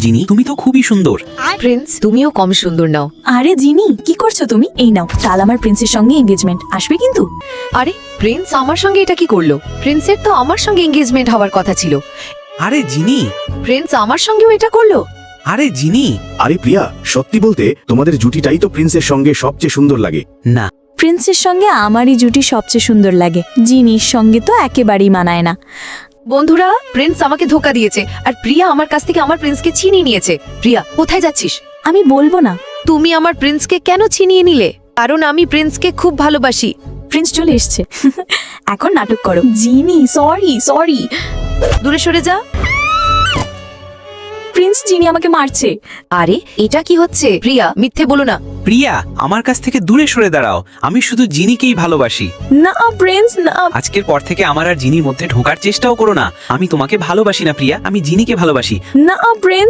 জিনি, তুমি তো খুবই সুন্দর। প্রিন্স তুমিও কম সুন্দর নাও। আরে জিনি, কি করছো তুমি? এই নাও, কাল আমার প্রিন্সের সঙ্গে এঙ্গেজমেন্ট, আসবে কিন্তু। আরে প্রিন্স আমার সঙ্গে এটা কি করলো? প্রিন্সের তো আমার সঙ্গে এঙ্গেজমেন্ট হওয়ার কথা ছিল। আরে জিনি, প্রিন্স আমার সঙ্গেও এটা করলো। আরে জিনি। আরে প্রিয়া, সত্যি বলতে তোমাদের জুটিটাই তো প্রিন্সের সঙ্গে সবচেয়ে সুন্দর লাগে। না, প্রিন্সের সঙ্গে আমারই জুটি সবচেয়ে সুন্দর লাগে, জিনির সঙ্গে তো একেবারেই মানায় না। বন্ধুরা, প্রিন্স আমাকে ধোকা দিয়েছে আর প্রিয়া আমার কাছ থেকে আমার প্রিন্সকে ছিনিয়ে নিয়েছে। প্রিয়া, কোথায় যাচ্ছিস? আমি বলবো না। তুমি আমার প্রিন্সকে কেন ছিনিয়ে নিলে? কারণ আমি প্রিন্সকে খুব ভালোবাসি। প্রিন্স চলে এসছে। এখন নাটক করো। জিনি, সরি সরি। দূরে সরে যা। প্রিন্স, জিনি আমাকে মারছে। আরে এটা কি হচ্ছে? প্রিয়া, মিথ্যে বলো না। প্রিয়া, আমার কাছ থেকে দূরে সরে দাঁড়াও। আমি শুধু জিনিকেই ভালোবাসি। না প্রিন্স, না। আজকের পর থেকে আমার আর জিনির মধ্যে ঢোকার চেষ্টাও করো না। আমি তোমাকে ভালোবাসি না প্রিয়া, আমি জিনিকে ভালোবাসি। না প্রিন্স।